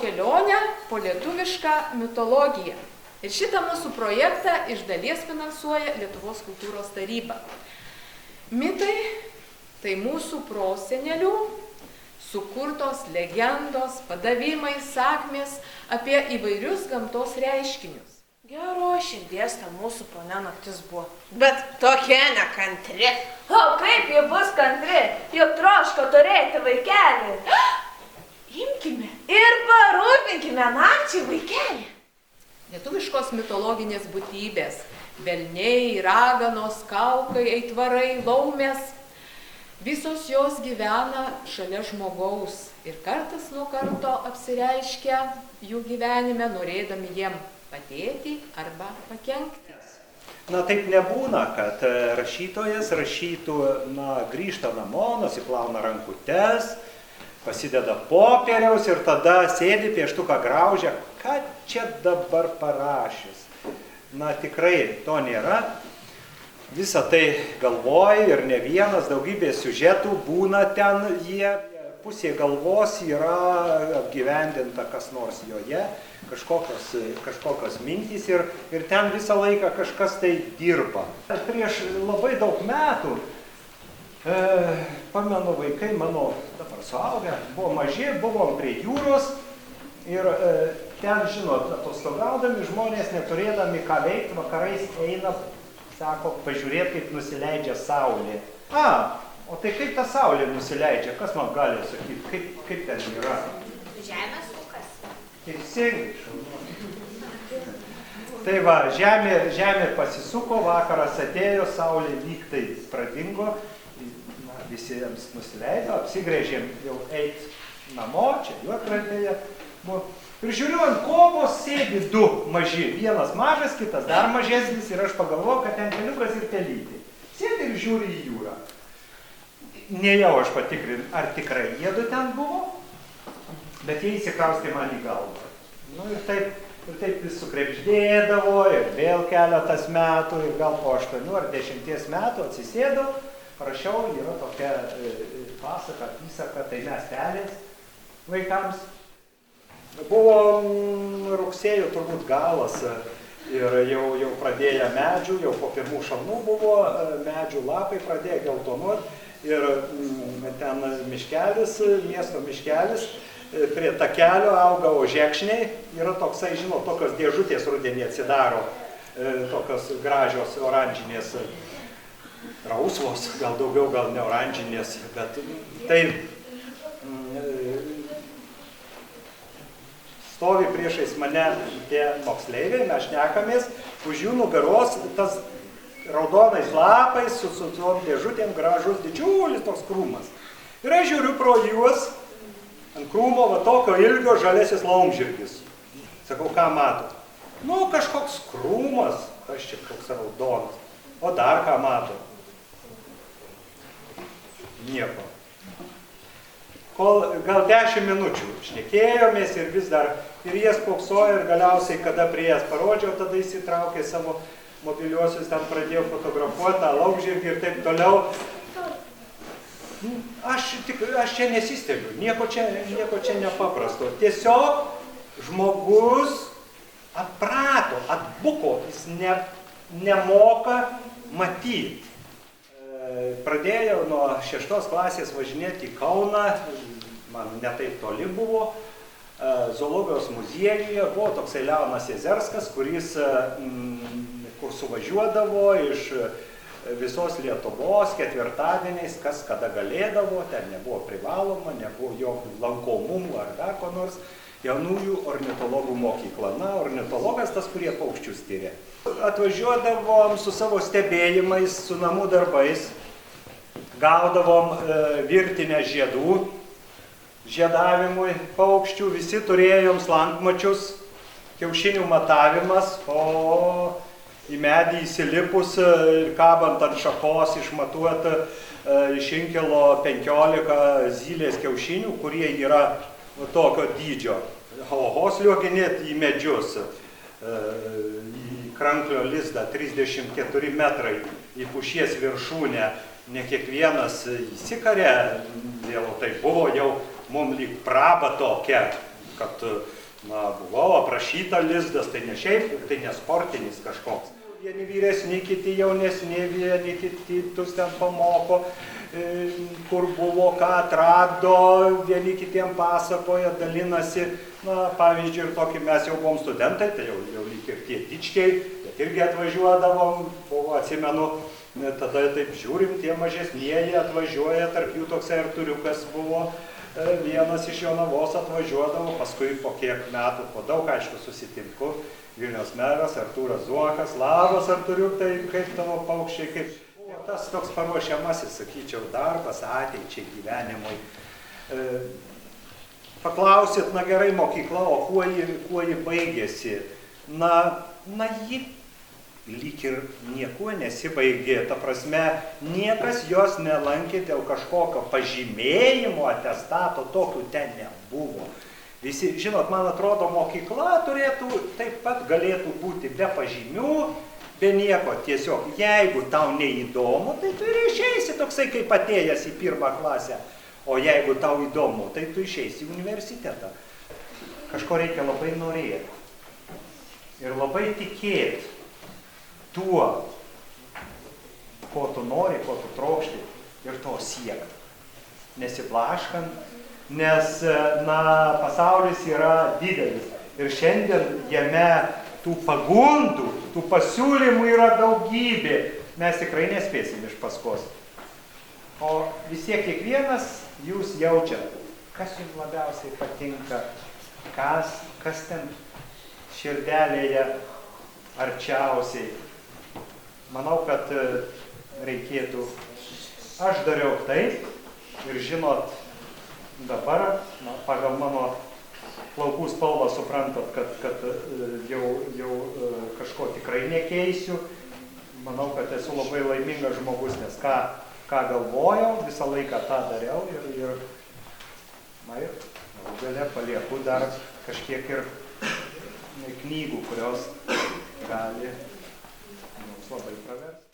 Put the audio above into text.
kelionę po lietuvišką mitologiją. Ir šitą mūsų projektą iš dalies finansuoja Lietuvos kultūros taryba. Mitai tai mūsų prosenelių sukurtos legendos, padavimai, sakmės apie įvairius gamtos reiškinius. Gero širdies ta mūsų ponia naktis buvo, bet tokia nekantri. O kaip ji bus kantri, juk troško turėti vaikelį. Imkime Ir parūpinkime nakčiai vaikelį. Lietuviškos mitologinės būtybės – velniai, raganos, kaukai, aitvarai, laumės – visos jos gyvena šalia žmogaus ir kartas nuo karto apsireiškia jų gyvenime, norėdami jiem padėti arba pakenkti. Na taip nebūna, kad rašytojas rašytų, grįžta namo, nusiplauna rankutes, pasideda popieriaus ir tada sėdi pieštuką graužia, ką čia dabar parašys. Na tikrai to nėra. Visą tai galvoja ir ne vienas, daugybė siužetų būna ten, pusė galvos yra apgyvendinta kas nors joje, kažkokios mintys ir ten visą laiką kažkas tai dirba. Prieš labai daug metų, pamenu, vaikai mano dabar suaugę, buvo maži, buvom prie jūros ir ten, žinot, atostogaudami žmonės neturėdami ką veikti, vakarais eina, sako, pažiūrėti, kaip nusileidžia saulė. O tai kaip ta saulė nusileidžia, kas man gali sakyti, kaip ten yra? Žemės ūkas. Teisingai, tai va, žemė pasisuko, vakaras atėjo, saulė lygtai pradingo, visiems nusileido, apsigrėžėm jau eit namo, čia juodkrantėje. Ir žiūriu, ant kopos sėdi du maži, vienas mažas, kitas dar mažesnis ir aš pagalvoju, kad ten keliukas ir telytė. Sėdi ir žiūri į jūrą. Nejau aš patikrinu, ar tikrai jiedu ten buvo, bet jie įsikraustė man į galvą. Ir taip vis sukrebždėdavo ir vėl keletas metų ir gal po 8 ar 10 metų atsisėdau, parašiau, yra tokia pasaka, apysaka, tai miestelis vaikams. Buvo rugsėjo turbūt galas ir jau pradėję medžių, jau po pirmų šalnų buvo, medžių lapai pradėjo geltonuoti ir ten miškelis, miesto miškelis, prie takelio auga ožekšniai, yra toksai, žinot, tokios dėžutės rudenį atsidaro, tokios gražios oranžinės, rausvos, gal daugiau, gal ne oranžinės, bet tai stovi priešais mane tie moksleiviai, mes šnekamės, už jų nugaros tas raudonais lapais su tom dėžutėm gražus didžiulis toks krūmas. Ir aš žiūriu pro juos, ant krūmo va tokio ilgio žalesis laumžirgis. Sakau, ką mato? Kažkoks krūmas, kas čia koks raudonas. O dar ką mato? Nieko. Gal 10 minučių šnekėjomės ir vis dar, ir jie spoksojo ir galiausiai, kada prie jas parodžiau, tada įsitraukė savo mobiliuosius, ten pradėjo fotografuoti tą laumžirgį ir taip toliau. Aš čia nesistebiu, nieko čia nepaprasto. Tiesiog žmogus atprato, atbuko, jis nemoka matyti. Pradėjau nuo 6 klasės važinėti į Kauną, man netaip toli buvo, zoologijos muziejuje buvo toksai Leonas Jezerskas, kur suvažiuodavo iš visos Lietuvos ketvirtadieniais, kas kada galėdavo, ten nebuvo privaloma, nebuvo jokių lankomumų ar dar ko nors, jaunųjų ornitologų mokykla. Ornitologas tas, kurie paukščius tyria. Atvažiuodavom su savo stebėjimais, su namų darbais, gaudavom virtinę žiedų, žiedavimui paukščių, visi turėjom slankmačius, kiaušinių matavimas, o į medį įsilipus ir kabant ant šakos išmatuoti iš inkilo 15 zylės kiaušinių, kurie yra tokio dydžio. Oho, sliuoginėti į medžius, į kranklio lizdą 34 metrai, į pušies viršūnę, ne kiekvienas įsikarė, vėl tai buvo jau mums lyg praba tokia, kad buvau aprašyta lizdas, tai ne šiaip, tai ne sportinis kažkoks. Vieni vyresni, kiti jaunesni, vieni kitus ten pamoko, kur buvo, ką atrado, vieni kitiem pasakoja, dalinasi. Pavyzdžiui, ir tokį mes jau buvom studentai, tai jau lyg ir tie dičkiai, bet irgi atvažiuodavom, buvo, atsimenu, tada taip žiūrim, tie mažesnieji atvažiuoja, tarp jų toksai Arturiukas buvo, vienas iš Jonavos atvažiuodavo, paskui po kiek metų, po daug, aišku, susitinku, Vilniaus meras Artūras Zuokas, labas Arturiukai, kaip tavo paukščiai, kaip... Tas toks paruošiamasis, sakyčiau, darbas ateičiai gyvenimui. Paklausit, gerai mokykla, o kuo ji baigėsi? Ji lyg ir niekuo nesibaigė. Ta prasme, niekas jos nelankė dėl kažkokio pažymėjimo, atestato, tokių ten nebuvo. Visi, žinot, man atrodo, mokykla turėtų taip pat galėtų būti be pažymių, be nieko. Tiesiog, jeigu tau neįdomu, tai tu ir išeisi toksai, kaip atėjęs į 1. klasę. O jeigu tau įdomu, tai tu išeisi į universitetą. Kažko reikia labai norėti. Ir labai tikėti tuo, ko tu nori, ko tu trokšti, ir to siekti. Nesiblaškant, nes, pasaulis yra didelis. Ir šiandien jame tų pagundų, tų pasiūlymų yra daugybė. Mes tikrai nespėsim iš paskos. O vis tiek kiekvienas jūs jaučiat, kas jums labiausiai patinka, kas ten širdelėje arčiausiai. Manau, kad reikėtų, aš dariau taip ir žinot, dabar pagal mano plaukų spalvą suprantat, kad jau kažko tikrai nekeisiu. Manau, kad esu labai laimingas žmogus, nes ką galvojau, visą laiką tą dariau ir galų gale palieku dar kažkiek ir knygų, kurios gali mums labai praversti.